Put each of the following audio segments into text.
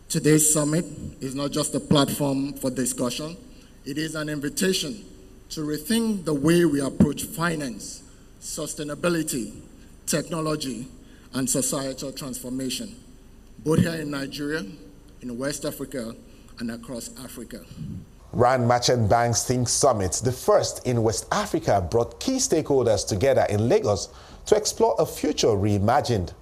Today's summit is not just a platform for discussion, it is an invitation to rethink the way we approach finance, sustainability, technology, and societal transformation, both here in Nigeria, in West Africa, and across Africa. Rand Merchant Bank's Think Summit, the first in West Africa, brought key stakeholders together in Lagos to explore a future reimagined.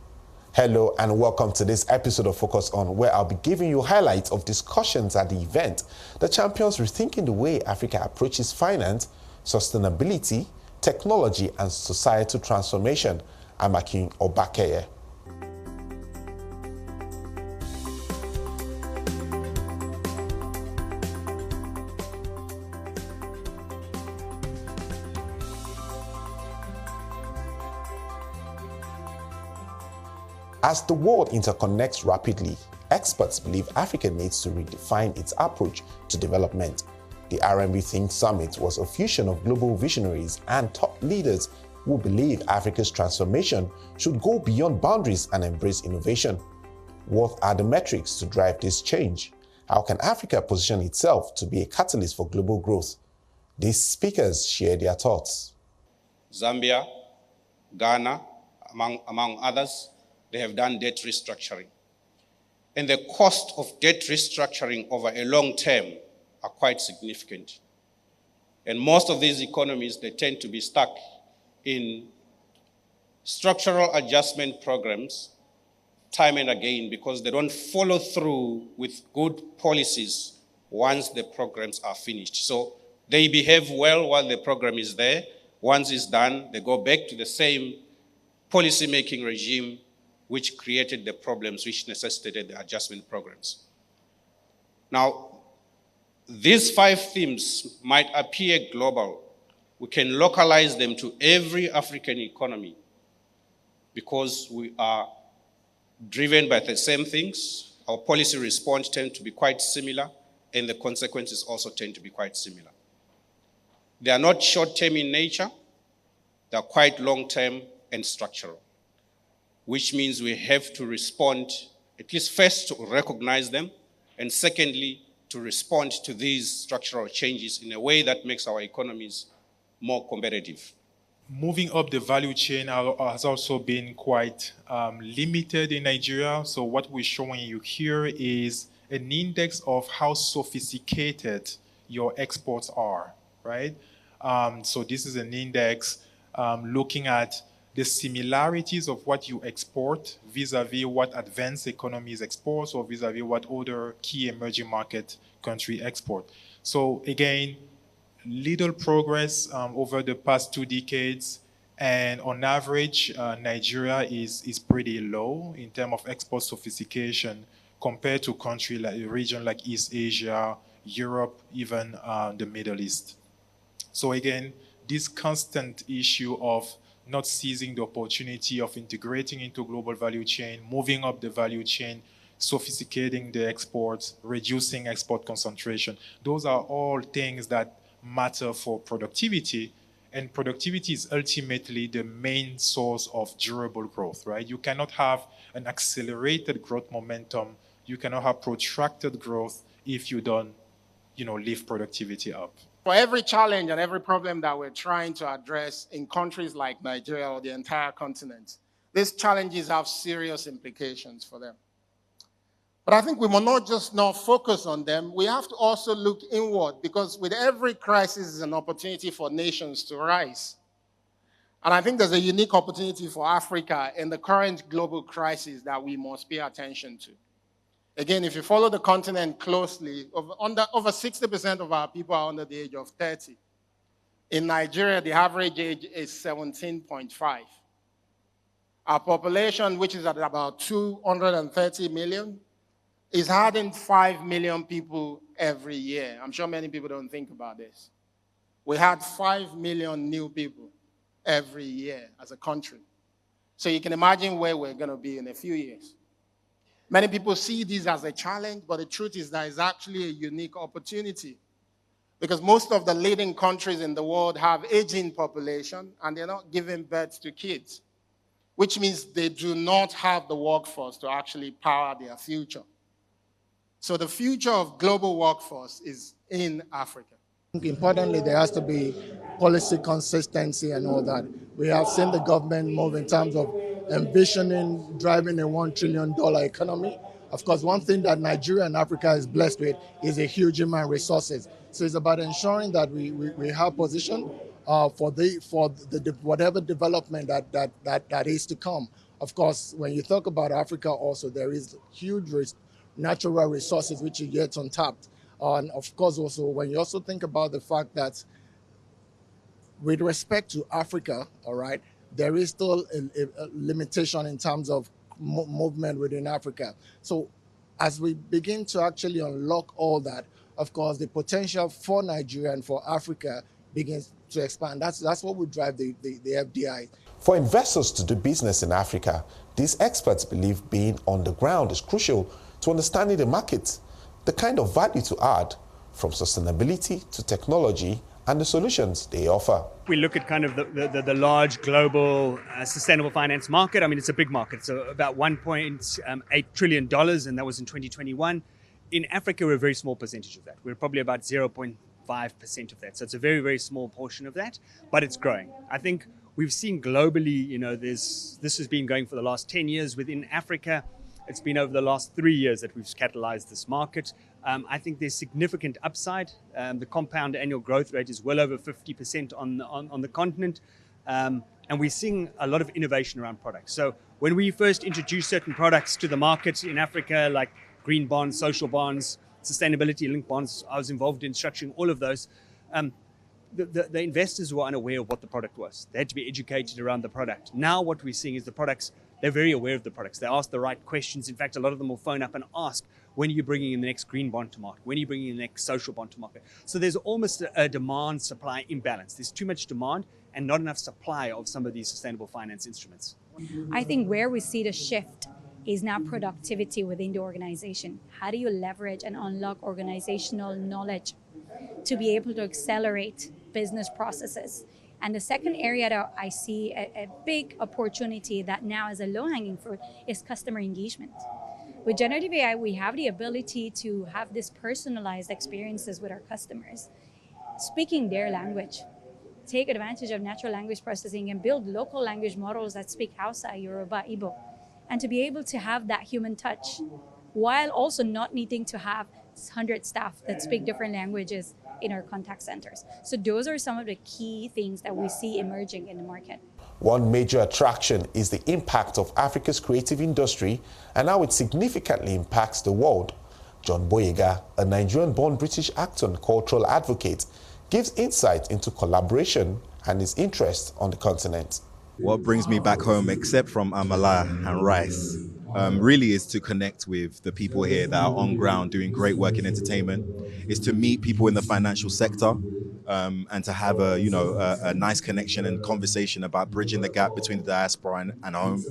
Hello and welcome to this episode of Focus On, where I'll be giving you highlights of discussions at the event that champions rethinking the way Africa approaches finance, sustainability, technology, and societal transformation. I'm Akin Obakeye. As the world interconnects rapidly, experts believe Africa needs to redefine its approach to development. The RMB Think Summit was a fusion of global visionaries and top leaders who believe Africa's transformation should go beyond boundaries and embrace innovation. What are the metrics to drive this change? How can Africa position itself to be a catalyst for global growth? These speakers share their thoughts. Zambia, Ghana, among others, they have done debt restructuring. And the cost of debt restructuring over a long term are quite significant. And most of these economies, they tend to be stuck in structural adjustment programs time and again because they don't follow through with good policies once the programs are finished. So they behave well while the program is there. Once it's done, they go back to the same policy-making regime which created the problems which necessitated the adjustment programs. Now, these 5 themes might appear global. We can localize them to every African economy because we are driven by the same things. Our policy response tends to be quite similar, and the consequences also tend to be quite similar. They are not short-term in nature. They are quite long-term and structural, which means we have to respond, at least first to recognize them, and secondly, to respond to these structural changes in a way that makes our economies more competitive. Moving up the value chain has also been quite limited in Nigeria. So what we're showing you here is an index of how sophisticated your exports are, right? So this is an index looking at the similarities of what you export vis-a-vis what advanced economies export or vis-a-vis what other key emerging market country export. So again, little progress over the past 2 decades, and on average, Nigeria is pretty low in terms of export sophistication compared to countries like a region like East Asia, Europe, even the Middle East. So again, this constant issue of not seizing the opportunity of integrating into global value chain, moving up the value chain, sophisticating the exports, reducing export concentration. Those are all things that matter for productivity, and productivity is ultimately the main source of durable growth, right? You cannot have an accelerated growth momentum. You cannot have protracted growth if you don't, lift productivity up. For every challenge and every problem that we're trying to address in countries like Nigeria or the entire continent, these challenges have serious implications for them. But I think we must not focus on them. We have to also look inward, because with every crisis is an opportunity for nations to rise. And I think there's a unique opportunity for Africa in the current global crisis that we must pay attention to. Again, if you follow the continent closely, over 60% of our people are under the age of 30. In Nigeria, the average age is 17.5. Our population, which is at about 230 million, is adding 5 million people every year. I'm sure many people don't think about this. We had 5 million new people every year as a country. So you can imagine where we're going to be in a few years. Many people see this as a challenge, but the truth is that it's actually a unique opportunity, because most of the leading countries in the world have aging population and they're not giving birth to kids, which means they do not have the workforce to actually power their future. So the future of global workforce is in Africa. Importantly, there has to be policy consistency and all that. We have seen the government move in terms of envisioning driving a $1 trillion economy. Of course, one thing that Nigeria and Africa is blessed with is a huge human resources. So it's about ensuring that we have position for the whatever development that is to come. Of course, when you talk about Africa also, there is huge natural resources which are yet untapped. And of course, also, when you also think about the fact that with respect to Africa, all right, there is still a limitation in terms of movement within Africa. So as we begin to actually unlock all that, of course, the potential for Nigeria and for Africa begins to expand. That's what would drive the FDI. For investors to do business in Africa, these experts believe being on the ground is crucial to understanding the market, the kind of value to add, from sustainability to technology and the solutions they offer. We look at kind of the large global sustainable finance market. I mean, it's a big market. So about $1.8 trillion, and that was in 2021. In Africa, we're a very small percentage of that. We're probably about 0.5% of that. So it's a very, very small portion of that, but it's growing. I think we've seen globally, you know, this has been going for the last 10 years. Within Africa, it's been over the last 3 years that we've catalyzed this market. I think there's significant upside. The compound annual growth rate is well over 50% on the continent. And we're seeing a lot of innovation around products. So when we first introduced certain products to the market in Africa, like green bonds, social bonds, sustainability-linked bonds, I was involved in structuring all of those. The investors were unaware of what the product was. They had to be educated around the product. Now what we're seeing is the products, they're very aware of the products. They ask the right questions. In fact, a lot of them will phone up and ask, when are you bringing in the next green bond to market? When are you bringing in the next social bond to market? So there's almost a demand-supply imbalance. There's too much demand and not enough supply of some of these sustainable finance instruments. I think where we see the shift is now productivity within the organization. How do you leverage and unlock organizational knowledge to be able to accelerate business processes? And the second area that I see a big opportunity that now is a low-hanging fruit is customer engagement. With generative AI, we have the ability to have this personalized experiences with our customers, speaking their language. Take advantage of natural language processing and build local language models that speak Hausa, Yoruba, Igbo, and to be able to have that human touch while also not needing to have 100 staff that speak different languages in our contact centers. So those are some of the key things that we see emerging in the market. One major attraction is the impact of Africa's creative industry and how it significantly impacts the world. John Boyega, a Nigerian-born British actor and cultural advocate, gives insight into collaboration and his interest on the continent. What brings me back home, except from amala and rice, really is to connect with the people here that are on ground doing great work in entertainment, is to meet people in the financial sector, and to have a nice connection and conversation about bridging the gap between the diaspora and home.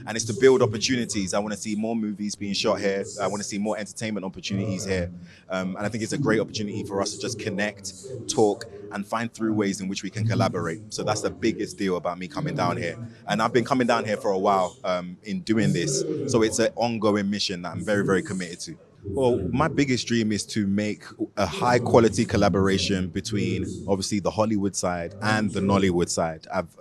And it's to build opportunities. I want to see more movies being shot here. I want to see more entertainment opportunities here. And I think it's a great opportunity for us to just connect, talk, and find through ways in which we can collaborate. So that's the biggest deal about me coming down here. And I've been coming down here for a while in doing this. So it's an ongoing mission that I'm very, very committed to. Well, my biggest dream is to make a high quality collaboration between obviously the Hollywood side and the Nollywood side. I've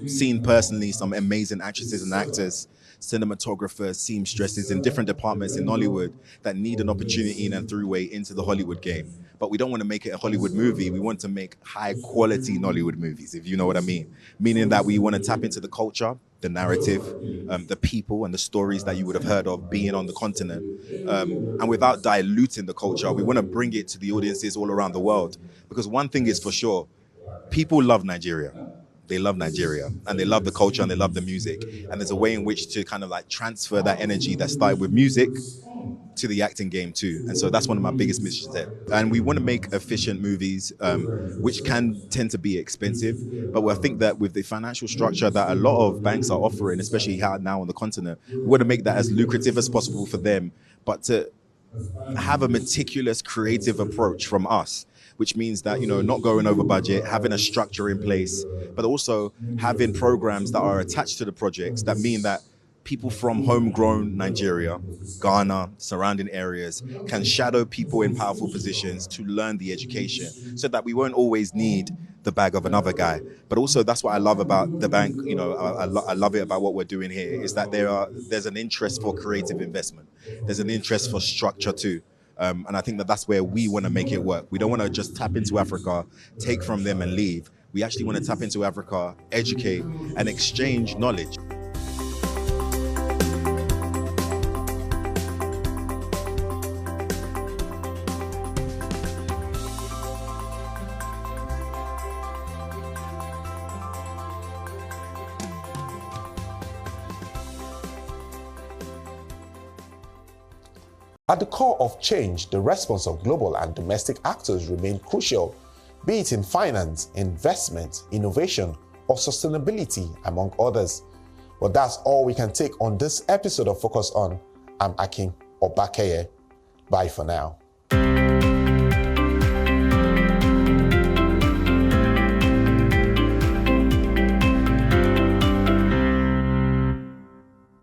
seen personally some amazing actresses and actors, cinematographers, seamstresses in different departments in Nollywood that need an opportunity and a throughway into the Hollywood game. But we don't want to make it a Hollywood movie. We want to make high quality Nollywood movies, if you know what I mean. Meaning that we want to tap into the culture, the narrative, the people and the stories that you would have heard of being on the continent. And without diluting the culture, we want to bring it to the audiences all around the world. Because one thing is for sure, people love Nigeria. They love Nigeria and they love the culture and they love the music. And there's a way in which to kind of like transfer that energy that started with music to the acting game too. And so that's one of my biggest missions there. And we want to make efficient movies, which can tend to be expensive. But I think that with the financial structure that a lot of banks are offering, especially now on the continent, we want to make that as lucrative as possible for them, but to have a meticulous creative approach from us, which means that, you know, not going over budget, having a structure in place, but also having programs that are attached to the projects that mean that people from homegrown Nigeria, Ghana, surrounding areas can shadow people in powerful positions to learn the education so that we won't always need the bag of another guy. But also that's what I love about the bank, you know, I love it about what we're doing here is that there's an interest for creative investment. There's an interest for structure too. And I think that that's where we want to make it work. We don't want to just tap into Africa, take from them and leave. We actually want to tap into Africa, educate and exchange knowledge. At the core of change, the response of global and domestic actors remain crucial, be it in finance, investment, innovation, or sustainability, among others. But that's all we can take on this episode of Focus On. I'm Akin Obakeye. Bye for now.